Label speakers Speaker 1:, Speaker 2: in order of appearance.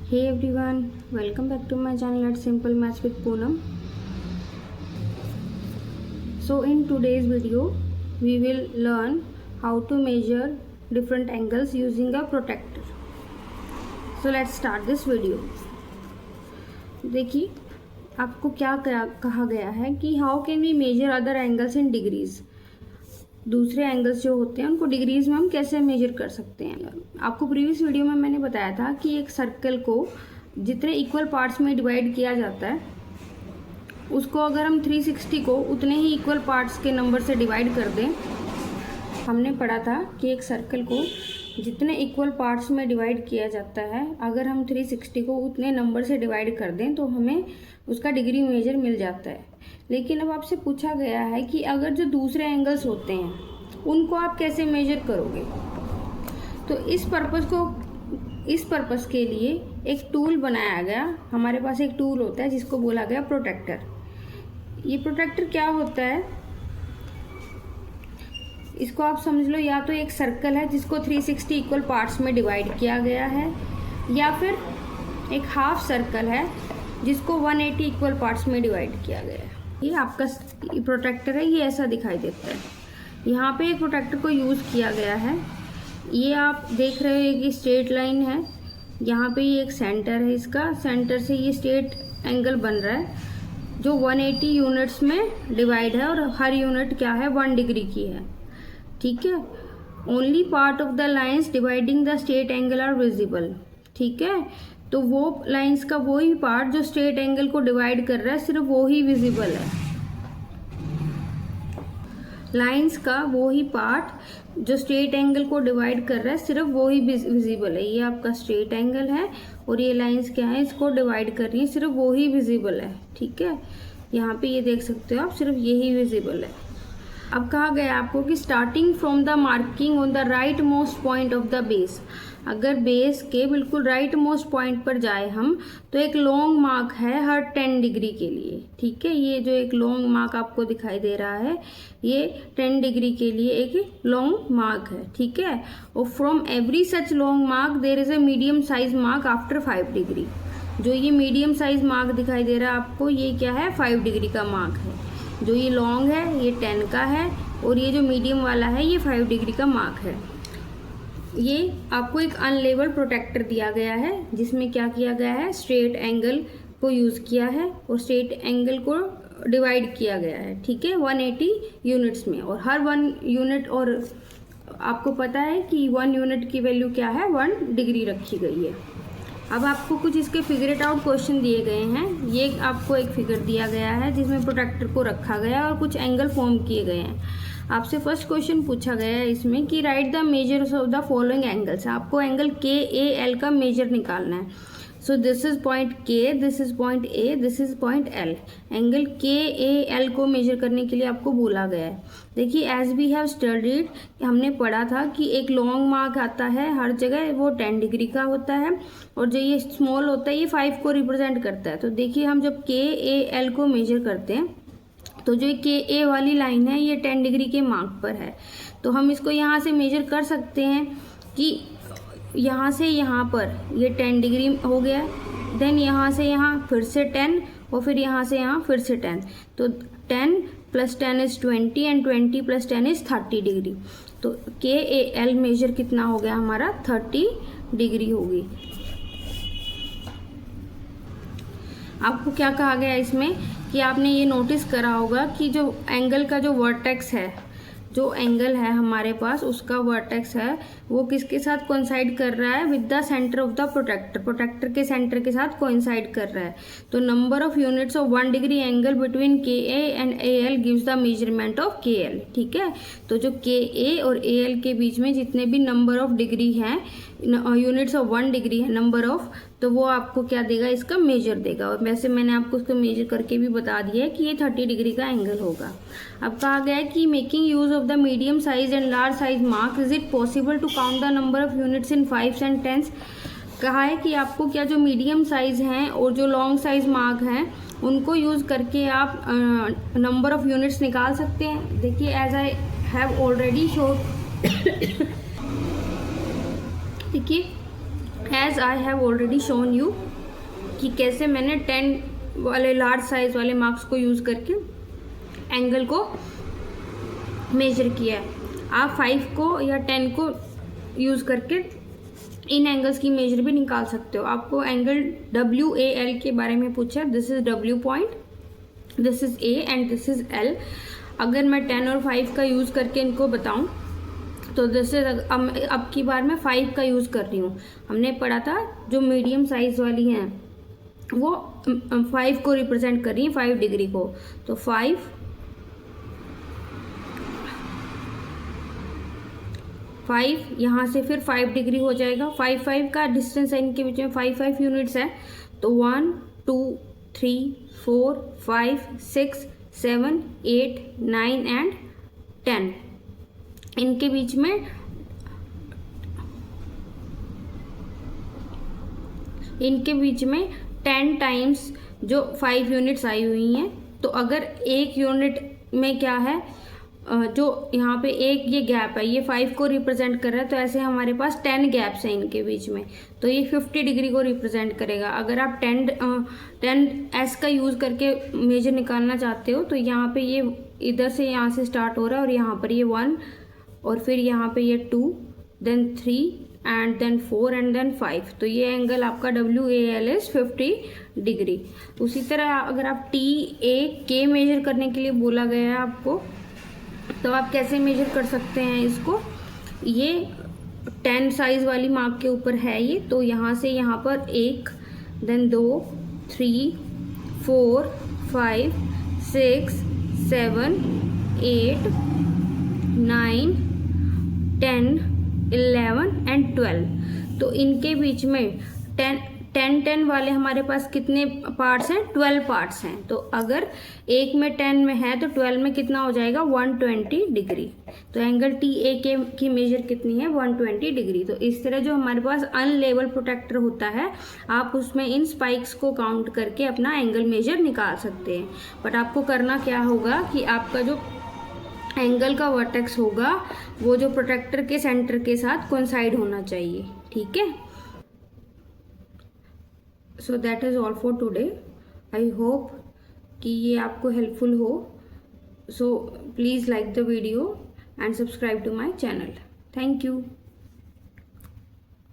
Speaker 1: Hey everyone, welcome back to my channel at Simple Maths with Poonam. So in today's video, we will learn how to measure different angles using a protractor. So let's start this video. देखिए आपको क्या कहा गया है कि how can we measure other angles in degrees. दूसरे angles जो होते हैं उनको डिग्रीज में हम कैसे मेजर कर सकते हैं। आपको प्रीवियस वीडियो में मैंने बताया था कि एक सर्कल को जितने इक्वल पार्ट्स में डिवाइड किया जाता है उसको अगर हम 360 को उतने ही इक्वल पार्ट्स के नंबर से डिवाइड कर दें। हमने पढ़ा था कि एक सर्कल को जितने इक्वल पार्ट्स में डिवाइड किया जाता है अगर हम 360 को उतने नंबर से डिवाइड कर दें तो हमें उसका डिग्री मेजर मिल जाता है। लेकिन अब आपसे पूछा गया है कि अगर जो दूसरे एंगल्स होते हैं उनको आप कैसे मेजर करोगे। तो इस पर्पस के लिए एक टूल बनाया गया। हमारे पास एक टूल होता है जिसको बोला गया प्रोट्रैक्टर। ये प्रोट्रैक्टर क्या होता है, इसको आप समझ लो या तो एक सर्कल है जिसको 360 इक्वल पार्ट्स में डिवाइड किया गया है, या फिर एक हाफ सर्कल है जिसको 180 इक्वल पार्ट्स में डिवाइड किया गया है। ये आपका प्रोट्रैक्टर है, ये ऐसा दिखाई देता है। यहाँ पे एक प्रोट्रैक्टर को यूज़ किया गया है। ये आप देख रहे हो कि स्ट्रेट लाइन है, यहाँ पे ये एक सेंटर है, इसका सेंटर से ये स्ट्रेट एंगल बन रहा है जो 180 यूनिट्स में डिवाइड है और हर यूनिट क्या है 1 डिग्री की है। ठीक है, only part of the lines dividing the straight angle are visible. ठीक है, तो वो लाइन्स का वो ही पार्ट जो स्ट्रेट एंगल को डिवाइड कर रहा है सिर्फ वो ही विजिबल है। लाइन्स का वो ही पार्ट जो स्ट्रेट एंगल को डिवाइड कर रहा है सिर्फ वो ही विजिबल है। ये आपका स्ट्रेट एंगल है और ये लाइन्स क्या है इसको डिवाइड कर रही है, सिर्फ वो ही विजिबल है। ठीक है, यहाँ पे ये देख सकते हो आप, सिर्फ यही विजिबल है। अब कहा गया आपको कि starting from the marking on the right most point of the base. अगर बेस के बिल्कुल राइट मोस्ट पॉइंट पर जाए हम तो एक लॉन्ग मार्क है हर 10 डिग्री के लिए। ठीक है, ये जो एक लॉन्ग मार्क आपको दिखाई दे रहा है ये 10 डिग्री के लिए एक लॉन्ग मार्क है। ठीक है, और from every such long mark there is a medium size mark after 5 degree. जो ये मीडियम साइज मार्क दिखाई दे रहा है आपको, ये क्या है 5 डिग्री का मार्क है। जो ये लॉन्ग है ये 10 का है और ये जो मीडियम वाला है ये 5 डिग्री का मार्क है। ये आपको एक अनलेवल प्रोट्रैक्टर दिया गया है जिसमें क्या किया गया है, स्ट्रेट एंगल को यूज़ किया है और स्ट्रेट एंगल को डिवाइड किया गया है। ठीक है, 180 यूनिट्स में, और हर 1 यूनिट, और आपको पता है कि 1 यूनिट की वैल्यू क्या है 1 डिग्री रखी गई है। अब आपको कुछ इसके फिगर इट आउट क्वेश्चन दिए गए हैं। ये आपको एक फिगर दिया गया है जिसमें प्रोट्रैक्टर को रखा गया है और कुछ एंगल फॉर्म किए गए हैं। आपसे फर्स्ट क्वेश्चन पूछा गया है इसमें कि right the measures of the following angles. आपको एंगल KAL का मेजर निकालना है। So this is point K, this is point A, this is point L। Angle KAL को मेजर करने के लिए आपको बोला गया है। देखिए एज वी हैव स्टडीड, हमने पढ़ा था कि एक लॉन्ग मार्क आता है हर जगह, वो 10 डिग्री का होता है, और जो ये स्मॉल होता है ये 5 को रिप्रेजेंट करता है। तो देखिए हम जब KAL को मेजर करते हैं तो जो KA वाली लाइन है ये 10 डिग्री के मार्क पर है। तो हम इसको यहाँ से मेजर कर सकते हैं कि यहाँ से यहाँ पर ये 10 डिग्री हो गया, देन यहाँ से यहाँ फिर से 10 और फिर यहाँ से यहाँ फिर से 10। तो 10 + 10 इज 20 एंड 20 + 10 इज 30 डिग्री। तो KAL मेजर कितना हो गया हमारा 30 डिग्री होगी। आपको क्या कहा गया इसमें कि आपने ये नोटिस करा होगा कि जो एंगल का जो वर्टेक्स है, जो एंगल है हमारे पास उसका वर्टेक्स है वो किसके साथ कोइंसाइड कर रहा है, with the centre of the protractor. Protractor के सेंटर के साथ कोइंसाइड कर रहा है। तो number of units of 1 degree angle between KA and AL gives the measurement of KL। ठीक है, तो जो KA और AL के बीच में जितने भी नंबर ऑफ डिग्री हैं, यूनिट्स ऑफ 1 डिग्री है नंबर ऑफ, तो वो आपको क्या देगा, इसका मेजर देगा। और वैसे मैंने आपको इसको मेजर करके भी बता दिया है कि ये 30 डिग्री का एंगल होगा। अब कहा गया है कि making use of the medium size and large size mark is it possible to count the number of units in 5s and 10s। कहा है कि आपको क्या जो मीडियम साइज हैं और जो लॉन्ग साइज मार्क हैं उनको यूज़ करके आप नंबर ऑफ यूनिट्स निकाल सकते हैं। देखिए as I have already showed, देखिए as I have already shown you कि कैसे मैंने 10 वाले लार्ज साइज वाले मार्क्स को यूज़ करके एंगल को मेजर किया है। आप 5 को या 10 को यूज़ करके इन एंगल्स की मेजर भी निकाल सकते हो। आपको एंगल WAL के बारे में पूछा, this is W point, this is A and this is L। अगर मैं 10 और 5 का यूज़ करके इनको बताऊं तो दिस इज, अब की बार मैं 5 का यूज़ कर रही हूँ। हमने पढ़ा था जो मीडियम साइज वाली हैं वो 5 को रिप्रेजेंट कर रही है, 5 डिग्री को। तो 5 यहाँ से फिर 5 डिग्री हो जाएगा। 5 का डिस्टेंस है इनके बीच में, 5 यूनिट्स है। तो 1 2 3 4 5 6 7 8 9 एंड 10 इनके बीच में 10 टाइम्स जो 5 यूनिट्स आई हुई हैं। तो अगर एक यूनिट में क्या है, जो यहाँ पे एक ये गैप है, ये 5 को रिप्रेजेंट कर रहा है, तो ऐसे हमारे पास 10 गैप्स हैं इनके बीच में, तो ये 50 डिग्री को रिप्रेजेंट करेगा। अगर आप 10s का यूज़ करके मेजर निकालना चाहते हो तो यहाँ पे ये इधर से यहाँ से स्टार्ट हो रहा है और यहाँ पर ये 1 और फिर यहाँ पे ये 2 then 3 and then 4 and then 5। तो ये एंगल आपका WAL इज 50 डिग्री। उसी तरह अगर आप TAK मेजर करने के लिए बोला गया है आपको, तो आप कैसे मेजर कर सकते हैं इसको। ये 10 साइज वाली मार्क के ऊपर है ये, तो यहाँ से यहाँ पर 1 देन 2 3 4 5 6 7 8 9 10 11 एंड 12। तो इनके बीच में 10 वाले हमारे पास कितने पार्ट्स हैं, 12 पार्ट्स हैं। तो अगर एक में 10 में है तो 12 में कितना हो जाएगा, 120 डिग्री। तो एंगल TAK की मेजर कितनी है, 120 डिग्री। तो इस तरह जो हमारे पास अनलेवल प्रोटेक्टर होता है, आप उसमें इन स्पाइक्स को काउंट करके अपना एंगल मेजर निकाल सकते हैं। बट आपको करना क्या होगा कि आपका जो एंगल का वर्टेक्स होगा वो जो प्रोटेक्टर के सेंटर के साथ कोइंसाइड होना चाहिए, ठीक है। So that is all for today. I hope कि ये आपको हेल्पफुल हो। So please like the video and subscribe to my channel. Thank you.